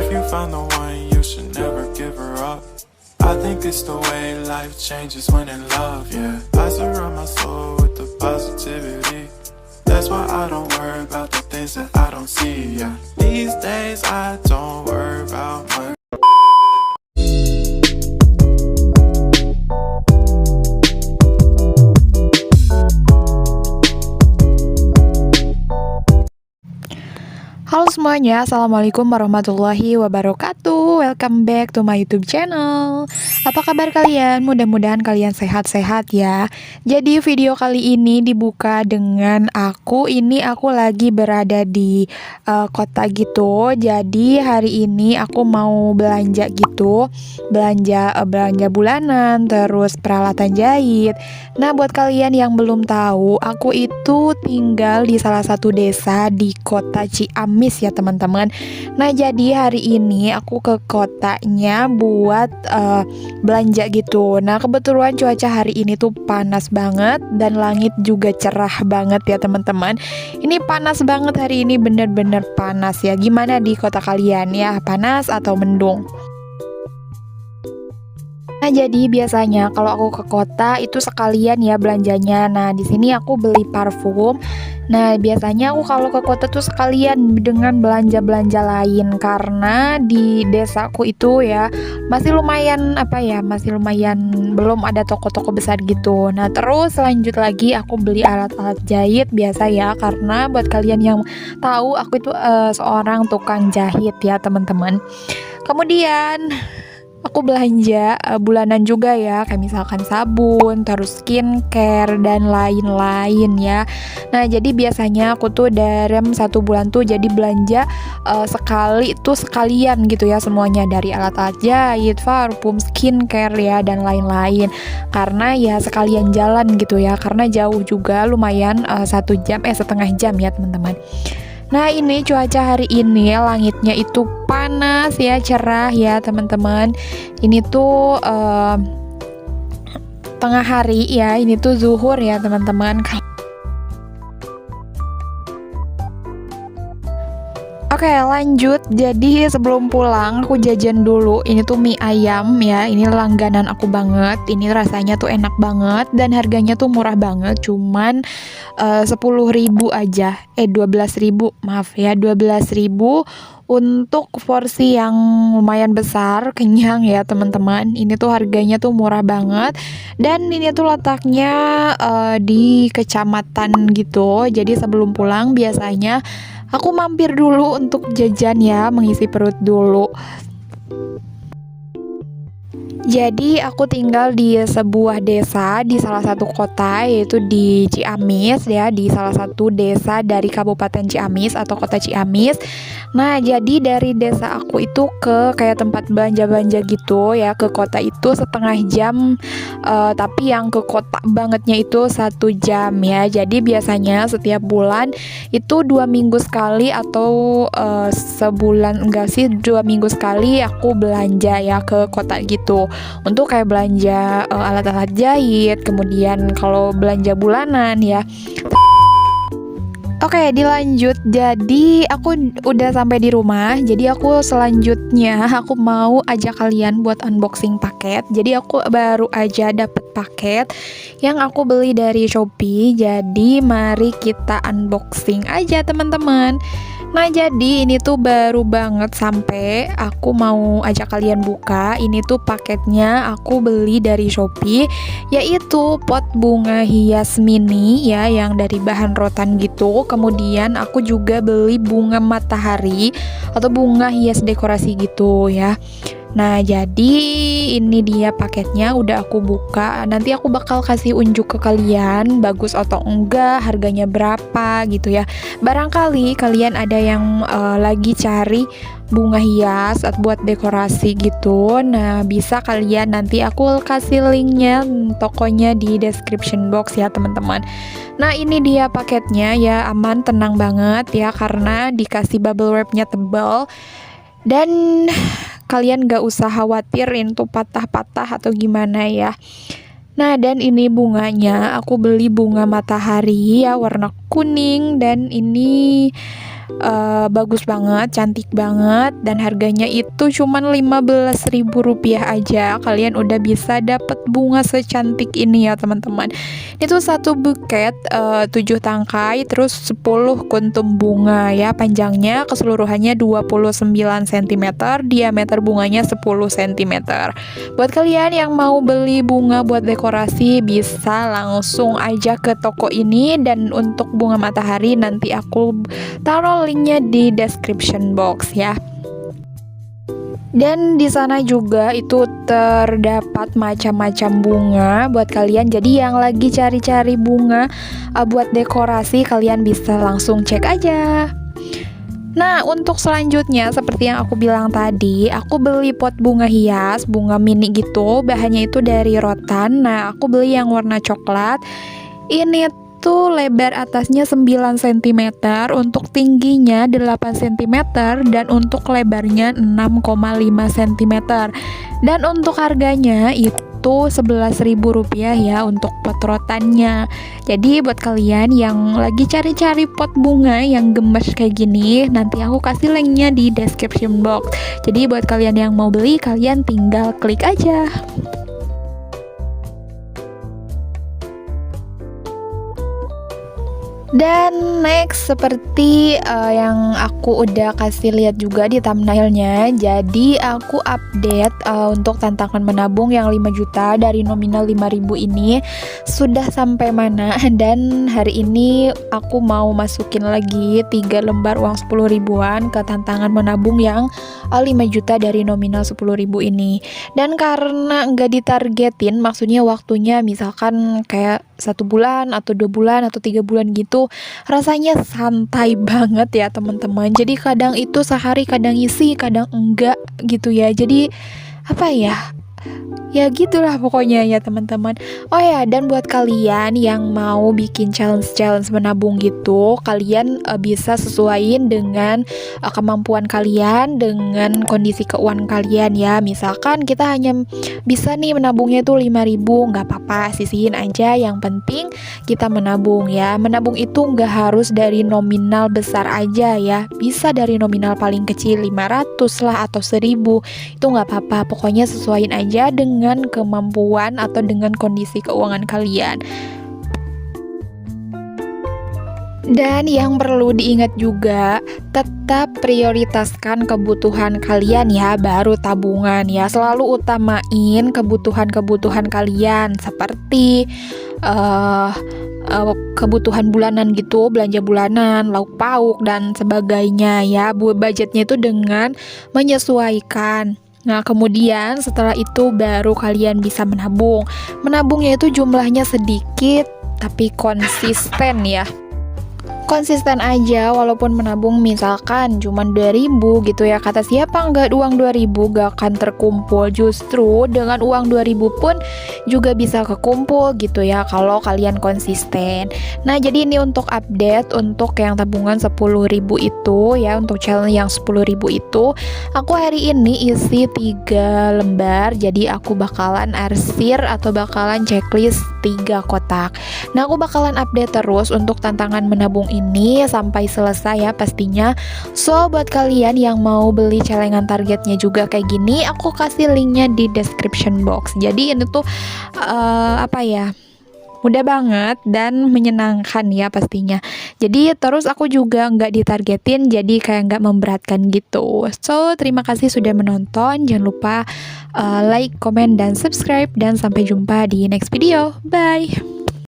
If you find the one, you should never give her up. I think it's the way life changes when in love, yeah. I surround my soul with the positivity. That's why I don't worry about the things that I don't see, yeah. These days I don't worry about much. Halo semuanya, Assalamualaikum warahmatullahi wabarakatuh. Welcome back to my YouTube channel. Apa kabar kalian? Mudah-mudahan kalian sehat-sehat ya. Jadi video kali ini dibuka dengan aku lagi berada di kota gitu. Jadi hari ini aku mau belanja gitu. Belanja bulanan, terus peralatan jahit. Nah, buat kalian yang belum tahu, aku itu tinggal di salah satu desa di kota Ciamis ya teman-teman. Nah, jadi hari ini aku ke kotanya buat belanja gitu. Nah, kebetulan cuaca hari ini tuh panas banget dan langit juga cerah banget ya teman-teman. Ini panas banget hari ini, bener-bener panas ya. Gimana di kota kalian ya? Panas atau mendung? Nah, jadi biasanya kalau aku ke kota itu sekalian ya belanjanya. Nah, di sini aku beli parfum. Nah, biasanya aku kalau ke kota tuh sekalian dengan belanja-belanja lain karena di desaku itu ya masih lumayan masih lumayan belum ada toko-toko besar gitu. Nah, terus lanjut lagi aku beli alat-alat jahit biasa ya, karena buat kalian yang tahu aku itu seorang tukang jahit ya, teman-teman. Kemudian aku belanja bulanan juga ya, kayak misalkan sabun, terus skincare dan lain-lain ya. Nah, jadi biasanya aku tuh dalam 1 bulan tuh jadi belanja sekali tuh sekalian gitu ya, semuanya dari alat-alat jahit, parfum, skincare ya dan lain-lain. Karena ya sekalian jalan gitu ya, karena jauh juga lumayan 1,5 jam ya teman-teman. Nah, ini cuaca hari ini langitnya itu panas ya, cerah ya teman-teman. Ini tuh tengah hari ya, ini tuh zuhur ya teman-teman. Oke, lanjut. Jadi sebelum pulang aku jajan dulu. Ini tuh mie ayam ya. Ini langganan aku banget. Ini rasanya tuh enak banget dan harganya tuh murah banget. Cuman 10.000 aja. 12.000, maaf ya, 12.000 untuk porsi yang lumayan besar, kenyang ya teman-teman. Ini tuh harganya tuh murah banget. Dan ini tuh letaknya di kecamatan gitu. Jadi sebelum pulang biasanya aku mampir dulu untuk jajan ya, mengisi perut dulu. Jadi aku tinggal di sebuah desa di salah satu kota, yaitu di Ciamis ya, di salah satu desa dari Kabupaten Ciamis atau kota Ciamis. Nah, jadi dari desa aku itu ke kayak tempat belanja-belanja gitu ya, ke kota itu 1,5 jam, tapi yang ke kota bangetnya itu 1 jam ya. Jadi biasanya setiap bulan itu 2 minggu sekali atau sebulan, enggak sih, 2 minggu sekali aku belanja ya ke kota gitu, untuk kayak belanja alat-alat jahit, kemudian kalau belanja bulanan ya. Oke, dilanjut. Jadi aku udah sampai di rumah. Jadi aku selanjutnya aku mau ajak kalian buat unboxing paket. Jadi aku baru aja dapet paket yang aku beli dari Shopee. Jadi mari kita unboxing aja teman-teman. Nah, jadi ini tuh baru banget sampai, aku mau ajak kalian buka. Ini tuh paketnya aku beli dari Shopee, yaitu pot bunga hias mini ya, yang dari bahan rotan gitu. Kemudian aku juga beli bunga matahari atau bunga hias dekorasi gitu ya. Nah, jadi ini dia paketnya, udah aku buka. Nanti aku bakal kasih unjuk ke kalian bagus atau enggak, harganya berapa gitu ya. Barangkali kalian ada yang lagi cari bunga hias buat dekorasi gitu. Nah, bisa kalian, nanti aku kasih linknya, tokonya di description box ya teman-teman. Nah, ini dia paketnya ya, aman, tenang banget ya, karena dikasih bubble wrapnya tebal. Dan kalian gak usah khawatirin tuh patah-patah atau gimana ya. Nah, dan ini bunganya, aku beli bunga matahari ya, warna kuning. Dan ini bagus banget, cantik banget, dan harganya itu cuman Rp15.000 aja. Kalian udah bisa dapet bunga secantik ini ya teman-teman. Itu satu buket 7 tangkai, terus 10 kuntum bunga ya. Panjangnya keseluruhannya 29 cm, diameter bunganya 10 cm. Buat kalian yang mau beli bunga buat dekorasi, bisa langsung aja ke toko ini. Dan untuk bunga matahari nanti aku taruh linknya di description box ya. Dan di sana juga itu terdapat macam-macam bunga buat kalian. Jadi yang lagi cari-cari bunga buat dekorasi, kalian bisa langsung cek aja. Nah, untuk selanjutnya seperti yang aku bilang tadi, aku beli pot bunga hias, bunga mini gitu. Bahannya itu dari rotan. Nah, aku beli yang warna coklat. Ini tuh lebar atasnya 9 cm, untuk tingginya 8 cm, dan untuk lebarnya 6,5 cm. Dan untuk harganya itu Rp11.000 ya untuk pot rotannya. Jadi buat kalian yang lagi cari-cari pot bunga yang gemes kayak gini, nanti aku kasih linknya di description box. Jadi buat kalian yang mau beli, kalian tinggal klik aja. Dan next, seperti yang aku udah kasih lihat juga di thumbnailnya, jadi aku update untuk tantangan menabung yang 5 juta dari nominal 5.000 ini sudah sampai mana. Dan hari ini aku mau masukin lagi 3 lembar uang 10 ribuan ke tantangan menabung yang 5 juta dari nominal 10.000 ini. Dan karena nggak ditargetin, maksudnya waktunya misalkan kayak 1 bulan atau 2 bulan atau 3 bulan gitu, rasanya santai banget ya teman-teman. Jadi kadang itu sehari, kadang isi, kadang enggak gitu ya. Jadi apa ya, ya gitulah pokoknya ya teman-teman. Oh ya, dan buat kalian yang mau bikin challenge menabung gitu, kalian bisa sesuaiin dengan kemampuan kalian, dengan kondisi keuangan kalian ya. Misalkan kita hanya bisa nih menabungnya tuh 5.000, nggak apa-apa, sisihin aja. Yang penting kita menabung ya. Menabung itu nggak harus dari nominal besar aja ya, bisa dari nominal paling kecil 500 lah atau 1.000, itu nggak apa-apa. Pokoknya sesuaiin aja dengan kemampuan atau dengan kondisi keuangan kalian. Dan yang perlu diingat juga, tetap prioritaskan kebutuhan kalian ya, baru tabungan ya. Selalu utamain kebutuhan kalian, seperti kebutuhan bulanan gitu, belanja bulanan, lauk pauk dan sebagainya ya. Budgetnya itu dengan menyesuaikan. Nah, kemudian setelah itu baru kalian bisa menabung. Menabungnya itu jumlahnya sedikit tapi konsisten ya. Konsisten aja, walaupun menabung misalkan cuma 2.000 gitu ya. Kata siapa nggak uang 2.000 gak akan terkumpul. Justru dengan uang 2.000 pun juga bisa kekumpul gitu ya kalau kalian konsisten. Nah, jadi ini untuk update untuk yang tabungan 10.000 itu ya, untuk challenge yang 10.000 itu aku hari ini isi 3 lembar. Jadi aku bakalan arsir atau bakalan checklist 3 kotak. Nah, aku bakalan update terus untuk tantangan menabung ini sampai selesai ya pastinya. So buat kalian yang mau beli celengan targetnya juga kayak gini, aku kasih linknya di description box. Jadi ini tuh apa ya, mudah banget dan menyenangkan ya pastinya. Jadi terus aku juga nggak ditargetin, jadi kayak nggak memberatkan gitu. So terima kasih sudah menonton. Jangan lupa like, comment, dan subscribe. Dan sampai jumpa di next video. Bye.